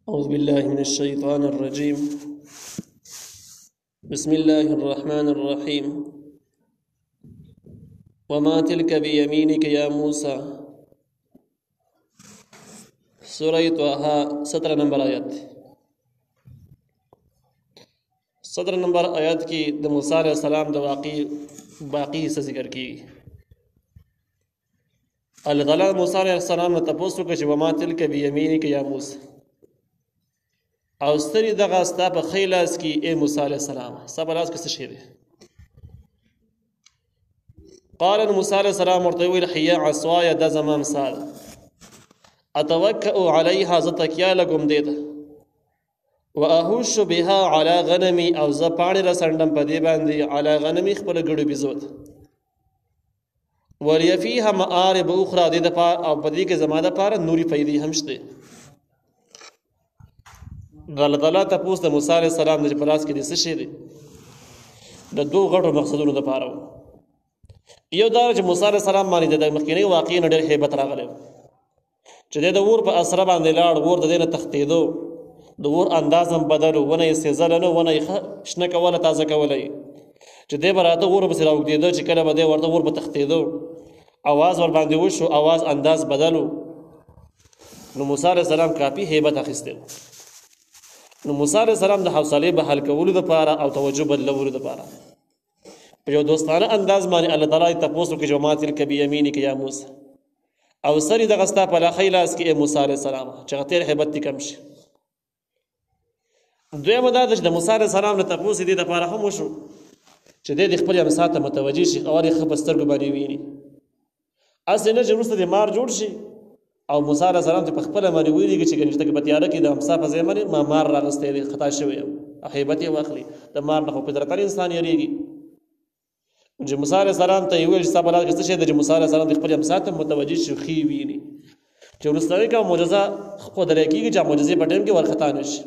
أعوذ بالله من الشيطان الرجيم. بسم الله الرحمن الرحيم. وما تلك بيمينك يا موسى. سورة طه 17 نمبر آیت. 17 نمبر آیت کی د موسی علیہ السلام د باقی حصہ ذکر کی. اللہ تعالیٰ موسی علیہ السلام نے تپوس وکړه چې وما تلک بیمینک یا موسی، او ستري دغه ستا په ښی لاس کې ای موسی علیہ السلام، ستا په لاس کې څه شی دی؟ قال موسی علیہ السلام ورته وویل هي عصایا، دا زما امسا ده، اتوکأ علیها، زه تکیه لګم دې ته، واهوش بها علی غنمی، او زه پاڼې راسنډم په دې باندې علی غنمی خپله ګړو بیزو ته، ولی فیها مآرب اخرى، دې دپاره او په دې کې زما دپاره نوري فایدې هم شته. الله تعالی تپوس د موسی علیہ السلام د په لاس کې د څه شی دی؟ د دوه غټو مقصدونو دپاره و. یو دا چې موسی علیہ السلام باندې د مخکینۍ واقعې نه ډېر هیبت راغلی و چې دی د اور په اسره باندې لاړ، اور د دې نه تښتېدو، د اور انداز هم بدل و، ونه یې سېزله نه، ونه یې شنه کوله، تازه کوله یې، چې دی به راته اور پسې راوږدېده، چې کله به دی ورته اور به تښتېدو، اواز ورباندې وشو، اواز انداز بدل و. نو موسی علیہ السلام کافي هیبت اخیستی و. نو موسی علیہ السلام د حوصلې بحال کولو دپاره او توجه بدلولو دپاره په یو دوستانه انداز باندې الله تعالی تپوس وکړي چې وما تلک بیمینک یا موسی، او سر یې دغه ستا په ښی لاس کې ای موسی علیہ السلام، چې هغه تېر هیبت دې کم شي. دویمه دا ده چې د موسی علیہ السلام نه تپوس یې دې دپاره هم وشو چې دی د خپلې امسا ته متوجه شي، اور یې ښه په سترګو باندې وویني. هسې نه چې وروسته دې مار جوړ شي او موسی علیہ السلام ته په خپله باندې ویلېږي چې ګنې چې په تیاره کې د امسا په ځای باندې ما مار راغستی دی، خطا شوی یم، هیبت یې واخلي. د مار نه خو فطرتاً انسان یېرېږي. چې موسی علیہ السلام ته یې وویل چې ستا په لاس کې څه شی دی، چې موسی علیہ السلام د خپلې امسا ته متوجه شي، ښې ویني، چې وروستنۍ کومه معجزه ښودلی کېږي چې معجزې په ټایم کې ورخطا نه شي.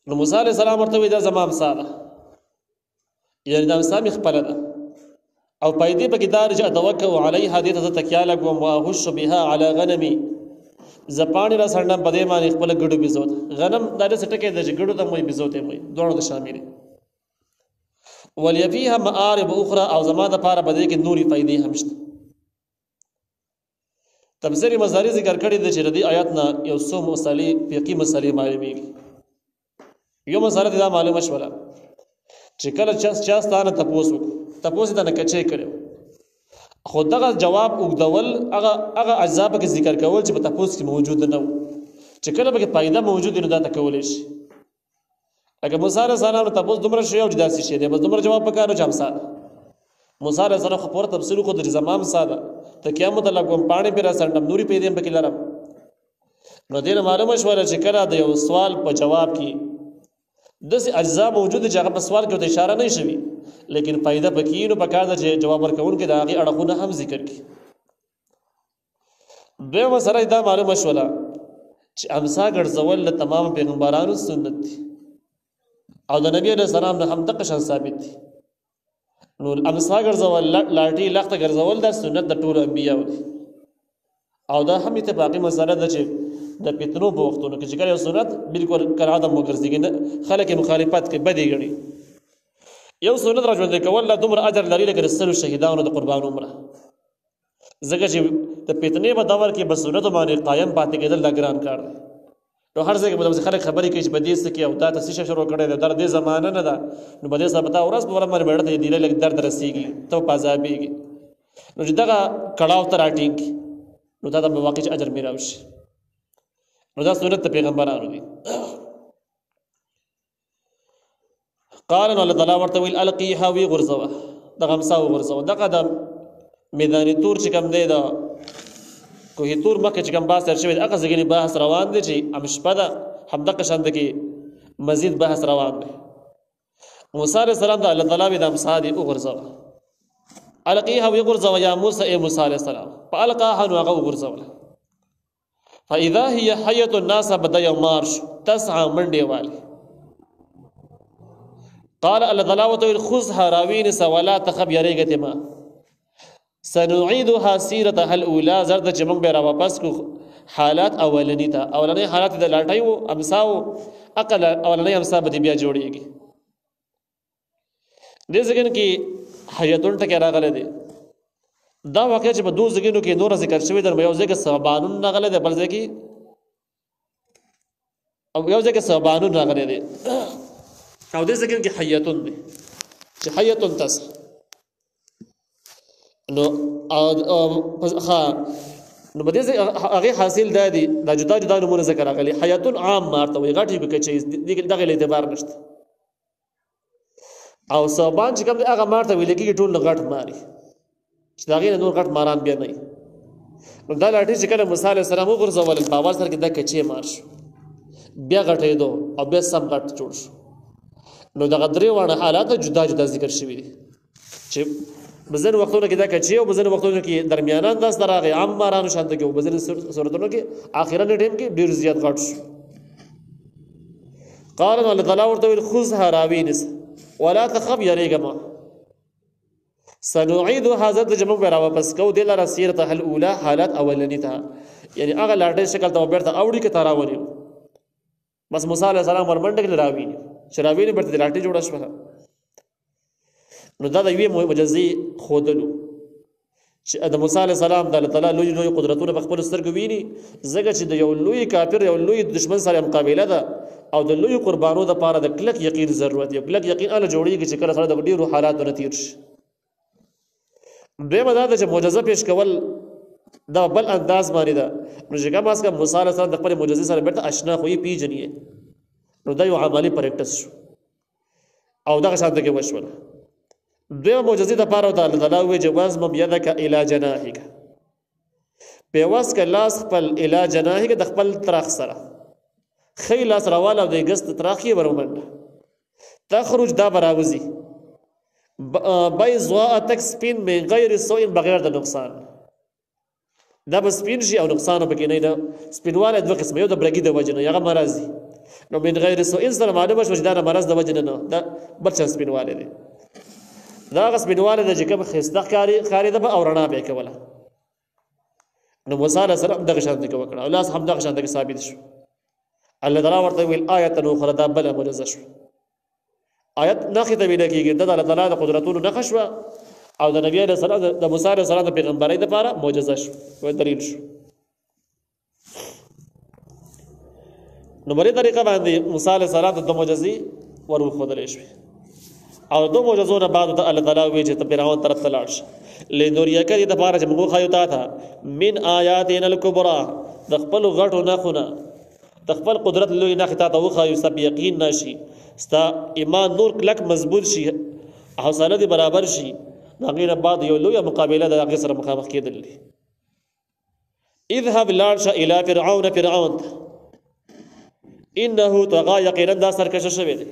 نو موسی علیہ السلام ورته وایي دا زما امسا ده، یعنې دا امسا مې خپله ده، او پایدې پکې دا چې اتوکأ علیها، دې ته زه تکیه لګوم، واهش بها علی غنمي، زه پاڼې راسنډم په دې باندې خپله ګډو بیزو ته. غنم دا داسې ټکی دی چې ګډو ته موي، بیزو ته موي، دواړو ته شامل دي. ولی فیها مآرب اخرى، او زما دپاره په دې کې نورې فایدې هم شته. تفسیر مظهري ذکر کړی دی چې د دې آیات نه یو څو مسلې، فقهي مسلې معلومیږي. یو مسله دا معلومه شوله چې کله چا ستا نه تپوس وکړو، تپوس یې تا نه کچی کړی، خو دغه جواب اوږدول، هغه اجزا پکې ذکر کول چې په تپوس کې موجود نه و، چې کله پکې فایده موجود وي نو دا ته کولی شي. لکه موسی علیہ السلام نه تپوس دومره شی او چې داسې شی دی، بس دومره جواب پکار و چې امسا ده. موسی علیہ السلام خو پوره تفصیل وښود چې زما امسا ده، تکیه مو ته لګوم، پاڼې پرې راسنډم، نورې پیدې هم پکې لرم. نو دې نه معلومه شوله چې کله د یو سوال په جواب کې داسې اجزا موجود دي چې هغه په سوال کې ورته اشاره نه شوي، لیکن فایده پکې نو پکار ده چې جواب ورکوونکی د هغې اړخونه هم ذکر کړي. دویمه مسله دا معلومه شوله چې امسا ګرځول د تمام پیغمبرانو سنت دي، او د نبي علیه السلام نه هم دقه شان ثابت دي. نو امسا ګرځول، لاټي لخته ګرځول دا سنت د ټولو انبیاو دي، او دا هم اتفاقي مسله ده چې د فتنو په وختونو کې چې کله یو سنت بالکل کالعدم وګرځېږي، خلک یې مخالفت کوي، بدې ګڼي. یو سنت را ژوندی کول لا دومره اجر لري لکه د سلو شهیدانو د قربان عمره، ځکه چې د فتنې په دور کې به سنتو باندې قایم پاتې کېدل دا ګران کار دی. نو هر ځای کې به خلک خبرې کوي چې په دې څه کې او دا ته څه شی شروع کړی دی، دا د دې زمانه نه ده، نو په دې سره به تا ورځ په ورځ باندې مېړه ته دیره لږ درد رسېږي، ته په عذابېږي. نو چې دغه کړاو ته راټینګ کړي نو تا ته به واقع اجر میلاو شي. نو دا سنت د پیغمبرانو دي. قال نو الله تعالی ورته ویل القیها، وی غورځوه، دغه امسا وغورځوه. دغه د میداني تور چې کوم دی، د کوهي تور مخکې چې کوم بحث تېر شوی دی، هغه ځای بحث روان دی چې هم شپه ده، همدغه شان کې مزید بحث روان دی. موسی علیہ السلام ته الله تعالی وی د امسا دې وغورځوه، القیها وی غورځوه یا موسی، ای موسی علیہ السلام. فالقاها، نو هغه وغورځوله. فاذا هي حیة، الناس بده یو مار شو، تسعى منډې والی. قال الله تعالی ورته ویل خذها، راوینیسه، ولا تخف، یریږه ما، سنعيدها سیرتها الاولى، زرد چې موږ به را واپس کو حالات اولنی ته اولنی حالات د لاټای او امساو عقل اولنی امسا به بیا جوړیږي دې ځکه کې حیاتون ټکی راغلی دی دا واقعي چې په دوه ځګونو کې نور ذکر شوی در یو ځکه سبانون راغلی دی بل ځکه او یو ځکه سبانون راغلی دی او دې ځکه کې حیاتون دی چې حیاتون تاسو نو نو بده هغه حاصل دی دا جدا جدا نمونه ذکر راغلی حیاتون عام مارته وي غټي به کې دغه اعتبار نشته او صوبان چې کوم هغه مارته ویل کېږي ټول غټ ماري چې دا غیر نور غټ ماران بیا نه نو دا لاټي چې کله موسی عليه السلام وګرځول په اواز سره کې د کچې مار شو بیا غټې دو او بیا سم غټ جوړ شو نو دا غدري وانه حالات جدا جدا ذکر شوی دي چې بزن وختونو کې دا کچې او بزن وختونو کې درمیانان داس دراغه عام مارانو شانته کې او بزن صورتونو کې اخیرا ټیم کې ډیر زیات غټ شو قال الله تعالی ورته خذها راوینس ولا تخف يريغما سنعيد هذا جمع به واپس کو د لاره سیرته الاولى حالات اولنی ته یعنی هغه لاټه شکل ته بیرته اوړي کې تراونی بس موسی عليه السلام ورمنډ کې راویني شراویني برته لاټه جوړه شو نو دا د یوې معجزې خودلو چې د موسی عليه السلام د الله تعالی لوی قدرتونه په خپل سترګو ویني زګه چې د یو لوی کافر یو لوی دشمن سره مقابله ده او د لوی قربانو د پاره د کلک یقین ضرورت یو کلک یقین اله جوړیږي چې کله سره د ډیرو حالاتو نتیر شي به مدد چې معجزه پیش کول دا بل انداز باندې ده نو چې کوم اسکه موسی عليه السلام د خپل معجزې سره بیرته آشنا خوې پیژنې نو دا یو عملی پریکټس شو او دا شانته کې وشول دوی معجزې د پاره د الله تعالی وی جواز مم يدک الی جناحک په واس ک لاس خپل الی جناحک د خپل تراخ سره خیل لاس راواله د ګست تراخي ورمنډه تخرج دا براوزی بيضاء تک سپین من غیر سوء بغیر د نقصان دا بس سپین شي او نقصان پکې نه ده سپینواله دوه قسم یو د برګي د وجنه یغه مرضی نو من غیر سوء سره معلومه شو چې دا مرض د وجنه نه دا بل څه سپینواله دي دا سپینواله د جکه خسته خاري د اورنا به کوله نو موسی عليه السلام دغه شان کې وکړه او لاس هم دغه شان کې ثابت شو الله تعالی ورته ویل آیت نو خردا بل معجزه شو آیت نخې ته ویل کېږي د الله تعالی د قدرتونو نښه شوه او د نبی علیه السلام د موسی علیه السلام د پیغمبرۍ دپاره معجزه شو او دلیل شو نو بلې طریقه باندې موسی علیه السلام ته د معجزې ورښودلی شوې او دو معجزو نه بعد ته الله تعالی وایي چې ته فرعون طرف ته لاړ شه لنوریک دې دپاره چې موږ وښایو تا ته من آیاتنا الکبرا د خپلو غټو نښونه د خپل قدرت لوی نښې تا ته وښایو ستا په یقین نه شي ستا ایمان نور کلک مضبوط شي حوصله دې برابر شي د هغې نه بعد یو لویه مقابله د هغې سره مخامخ کېدل دي اذهب لاړ شه الی فرعون فرعون ته انه طغا یقینا دا سرکشه شوی دی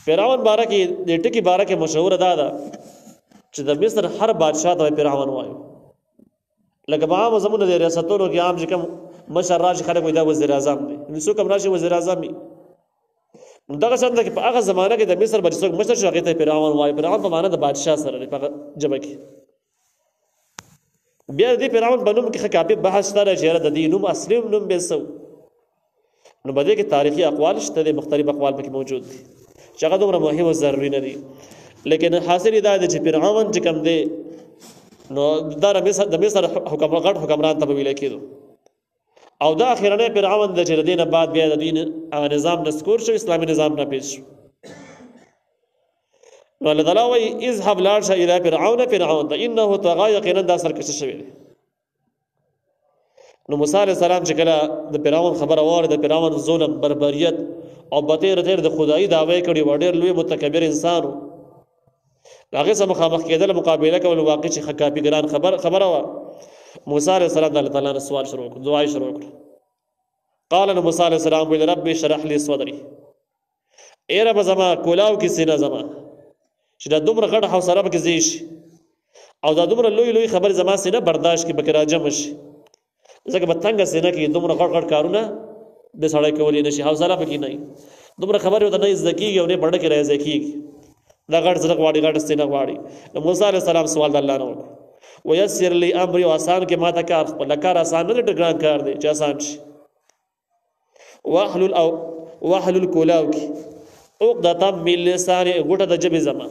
فرعون باره کې د ټکي باره کې مشهوره دا ده چې د مصر هر بادشاه ته فرعون وایو لکه په عامو زمونږ د ریاستونو کې عام چې کوم مشر راشي خلک وایي دا وزیر اعظم دی څوک هم راشي وزیر اعظم وي دغه څنګه چې په هغه زمانه کې د مصر باندې څوک مشر شو هغې ته فرعون وایي فرعون په معنا د بادشاه سره دی په هغه ژبه کې بیا د دې فرعون په نوم کې ښه کافي بحث شته چې یاره د دې نوم اصلي نوم بیا څه نو په دې کې تاریخي اقوال شته دي مختلف اقوال پکې موجود دي چې هغه دومره مهم او ضروري نه دي لیکن حاصل دا دی چې فرعون چې کوم دی نو دا د مصر غټ حکمران ته به ویلی کېدو او دا اخیرنی فرعون د چې د دې نه بعد بیا د دوی نظام نسکور شو اسلامي نظام نافذ شو نو الله تعالی وایي اذهب لاړ شه الی فرعون فرعون ته انه طغا یقینا دا سرکشه شوی دی نو موسی علیه السلام چې کله د فرعون خبره واورېده د فرعون ظلم بربریت او بتیر د خدایي دعوی کړي و ډېر لوی متکبر انسان و هغې سره مخامخ کېدل مقابله کول واقع چې ښه کافي ګران خبره وه موسی علیه السلام د الله تعالی نه سوال شروع کړ دعا یې شروع کړه قال نو موسی علیه السلام ویل رب اشرح لي صدري ای رب زما کولاو کې سینه زما چې دا دومره غټه حوصله پکې ځای شي او دا دومره لوی خبرې زما سینه برداشت کړي پکې راجمع شي ځکه په تنګه سینه کې دومره غټ کارونه د سړی کولی نه شي حوصله پکې نه وي دومره خبرې ورته نه زده کېږي او نه بڼه کې راضی کېږي دا غټ زړه غواړي غټ سینه غواړي نو موسی علیه السلام سوال د الله نه وکړ ويسر لي امري آسان کې ما ته کار خپل کار آسان نه دی ګران کار دی چې آسان شي واحلل کولاو کې عقدة من لساني غوټه د جبې زما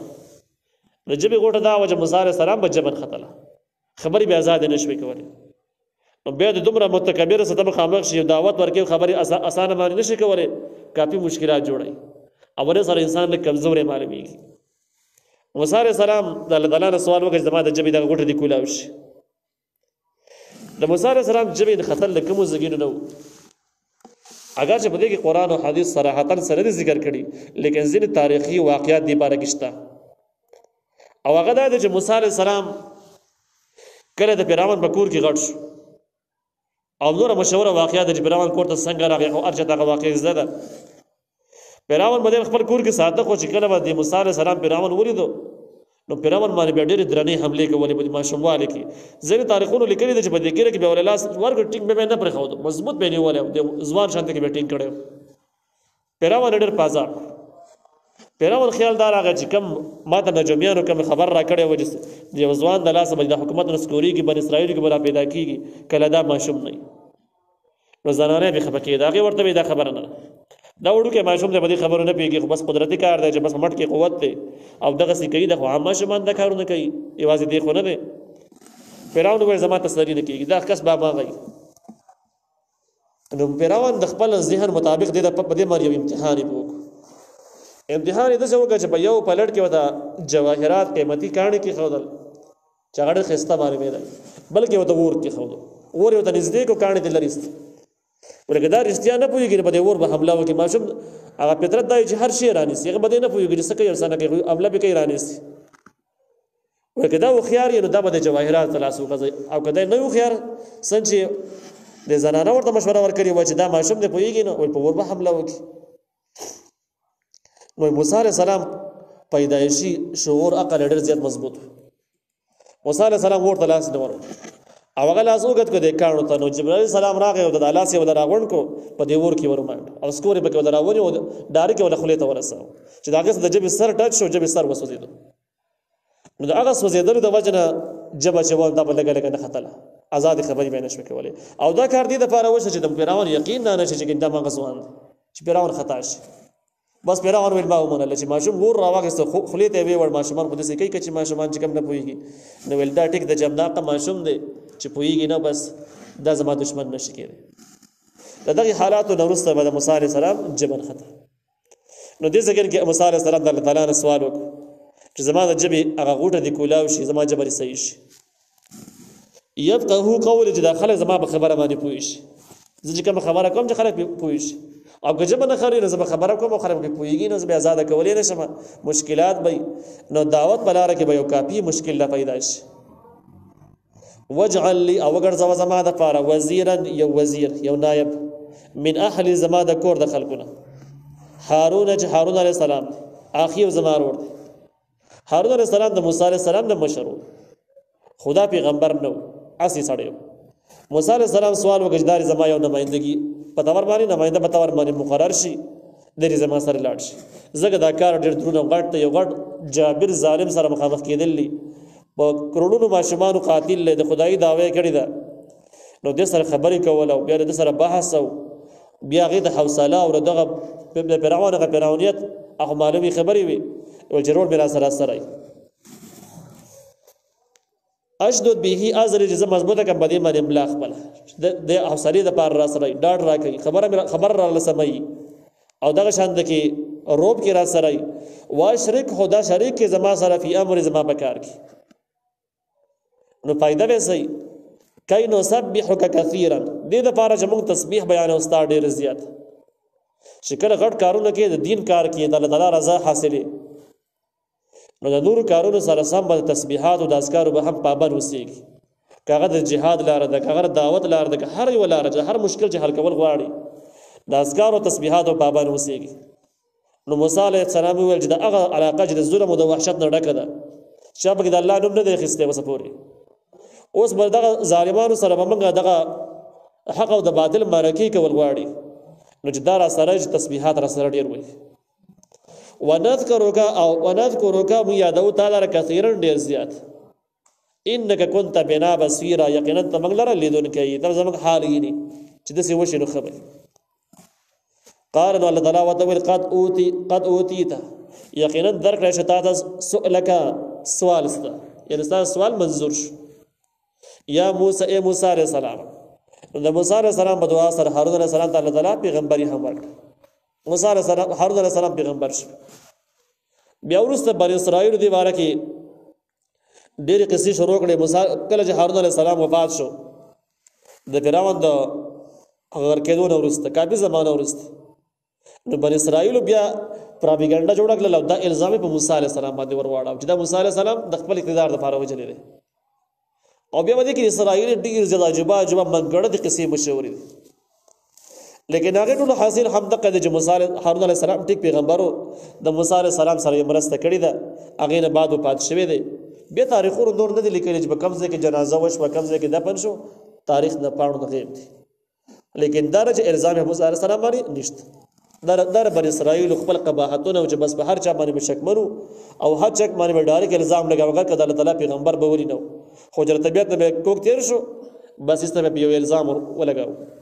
د جبې غوټه دا وجه موسی علیه السلام به جبن ختله خبرې به آزاد نشوي کولی نو بیا د دومره متکبر سره مخامخ شي دعوت ورکوي خبرې اسانه باندې نشي کولی کافي مشکلات جوړي اوله سره انسان له کمزوري معلومیږي موسی علیه السلام د الله تعالی نه سوال وکړ زما د جبې د غوټه دی کولاو شي د موسی علیه السلام جبې د خطر له کومو زګینو نه اگر چې په دې کې قرآن او حدیث صراحتاً سره ذکر کړي لیکن ځینې تاریخي واقعات دې باره کې شته او هغه دا دی چې موسی علیه السلام کله د فرعون په کور کې غټ شو او نوره مشهوره واقعه ده چې فرعون کور ته څنګه راغی خو هر چا ته هغه واقعه زده ده فرعون به خپل کور کې ساته خو چې کله به د موسی علیه السلام فرعون ولیدو نو فرعون باندې بیا ډېرې درنې حملې کولې په ماشوموالي کې ځینې تاریخونو لیکلي دي چې په دې کې به ول لاس ورګ ټینګ به نه پرېښود مضبوط به نیولې د ځوان شانته کې به ټینګ کړو فرعون ډېر پازا فرعون خیال دار هغه چې کم ماته نجومیانو کوم خبر را کړی و چې د ځوان د لاس باندې د حکومت نسکوري کې بن اسرائیل کې بلا پیدا کیږي کله دا ماشوم نه نو زنانه به خبر کېده هغه ورته دا خبر نه دا وړو کې ماشوم ته به خبرونه نه پیږي خو بس قدرتي کار دی چې بس مټ کې قوت دی او دغه سې کوي د خو عام ماشومان دا کارونه کوي یوازې دی خو نه دی فرعون وایي زما تسری نه کېږي دا کس بابا غي نو فرعون د خپل ذهن مطابق د په دې باندې یو امتحان وکړ امتحان دې څه وکړ چې په یو پلټ کې ودا جواهرات قیمتي کاڼي کې خودل چاړه خسته باندې مې ده بلکې ودا ور کې خودل ور یو ته نږدې کو کاڼي دې لریست ولکه دا رښتیا نه پوهېږي په دې اور به حمله وکړي ماشوم هغه فطرت دا چې هر شی رانیسي هغه به نه پوهېږي چې څه کوي ارسانه کوي حمله به کوي رانیسي ولکه دا هوښیار یې نو دا به د جواهرات ته لاس وغځوي او که دی نه هوښیار څنګه چې د زنانه ورته مشوره ورکړې وه چې دا ماشوم دی پوهېږي نو په اور به حمله وکړي نو موسی علیه السلام پیدایشي شعور عقل ډېر زیات مضبوط موسی علیه السلام ورته لاس نه ورکړ او هغه لاس وګت کو د کانو ته نو جبرائیل السلام راغی او د لاس یې ودراغون کو په دې ور کې ورمانډ او سکورې به کې ودراونی او ډارې کې ول خلې ته ورساو چې دا هغه د جبې سر ټچ شو جبې سر وسوځیدو نو دا هغه سوځیدل د وجنه جبه چې وال دا بل لګل کنه خطله آزاد خبرې به نشو کولای او دا کار دې د لپاره وشه چې د فرعون یقین نه نشي چې دا مغزوان چې فرعون خطا شي بس فرعون ویل ما ومنل چې ماشوم ګور راوغسته خلې ته وی ور ماشومان په دې کوي چې ماشومان چې کم نه پويږي نو ول دا ټیک د جمناقه ماشوم دی چې پويږي نه بس دا زما دشمن نشي کېږي دغه حالاتو نورسته د موسی عليه السلام جبن خطا نو دې ځکه کې موسی عليه السلام د الله تعالی نه سوال وکړ چې زما د جبې هغه غوټه دی کولاو شي زما جبر صحیح شي يفقهو قول چې داخله زما په خبره باندې پوي شي ځکه کوم خبره کوم چې خلک پوي شي او که جبه نه خري نه زما خبره کوم او خلک پويږي نه زما آزاد کولې نشم مشکلات به نو دعوت بلاره کې به یو کافي مشکل لا پیدا شي واجعل لي او ګرځوا زما د پاره وزیرا یو وزیر یو نائب من اهل زما د کور د خلکونه هارون چې هارون عليه السلام اخي زما ورور هارون عليه السلام د موسی عليه السلام د مشر خدا پیغمبر نو اسی سړیو موسی عليه السلام سوال وکړ زما یو نمائندګي په تور باندې نماینده په تور باندې مقرر شي د دې زما سره لاړ شي زګه دا کار ډېر درونه غټ ته یو غټ جابر ظالم سره مخامخ کېدلی په کروڑونو ماشومانو قاتل له خدای داوی کړی دا نو د سره خبرې کول او بیا د سره بحث او بیا غي د حوصله او دغه فرعونیت هغه معلومي خبرې وي او جرور بلا سره سره اشدد به ازر جز مضبوطه کم بدی باندې املاخ بل د حوصله د پار را سره ډاډ را کوي خبر را لسمي او دغه شان د کې روب کې را سره واشرک خدا شریک کې زما سره فی امر زما بکار کې نو فائدہ به سي کای نو سبحک کثیرا دې د پاره چې موږ تسبیح بیان او ستاره ډیر زیات شکر غټ کارونه کې د دین کار کې د الله تعالی رضا حاصله نو د نور کارونو سره سم د تسبیحات او د اذکارو به هم پابند وسیږي کاغه د جهاد لار ده کاغه دعوت لار ده هر یو لار ده هر مشکل چې حل کول غواړي د اذکار او تسبیحات او پابند وسیږي نو موسی علیه السلام ویل چې د هغه علاقه چې د ظلم او د وحشت نه ډکه ده شابه د الله نوم نه دی خسته وسپوري اوس بل دغه ظالمانو سره موږ دغه حق او د باطل معرکې کول غواړي نو چې دا را سره تسبیحات را سره ډیر وي ونذكرك او ونذكرك مو یادو تعالی کثیرن ډیر زیات انك كنت بنا بصيرا یقینا ته موږ لره لیدونکی ته زموږ حال یې چې داسې وشي نو خبر قال نو الله تعالی ورته ویل قد اوتیت یقینا درکړی شو تا ته سؤلک سوال ستا یعنې ستا سوال منظور شو یا موسی ای موسی علیه السلام نو د موسی علیه السلام په دعا سره هارون علیه السلام ته الله تعالی پیغمبري هم ورکړه موسی علیه السلام هارون علیه السلام پیغمبر شو بیا وروسته بني اسرائیلو دې باره کې ډېرې قصې شروع کړې کله چې هارون علیه السلام وفات شو د فرعون د غر کېدو نه وروسته کافي زمانه وروسته نو بني اسرائیلو بیا پراپیګنډا جوړه کړل او دا الزام په موسی علیه السلام باندې ور واړاو چې دا موسی علیه السلام د خپل اقتدار لپاره وجلې دی او بیا باندې کې اسرائیل ډېر زیات عجبه منګړه د قصې مشورې دي لیکن هغه ټول حاصل هم دغه د موسی هارون علیه السلام ټیک پیغمبرو د موسی علیه السلام سره مرسته کړې ده هغه نه بعد وفات شوی دی بیا تاریخونو نور نه دي لیکلي چې په کوم ځای کې جنازه وشوه کوم ځای کې دفن شو تاریخ نه پاڼو نه غیب دي لیکن دا چې الزام موسی علیه السلام باندې نشته دا بني اسرائیل خپل قباحتونه چې بس په هر چا باندې شکمنو او هر چا باندې ډایرک الزام لګاوګر کړه الله تعالی پیغمبر به ورینو خو جره طبیعت نه کوک تیر شو بس است په یو الزام ولګاو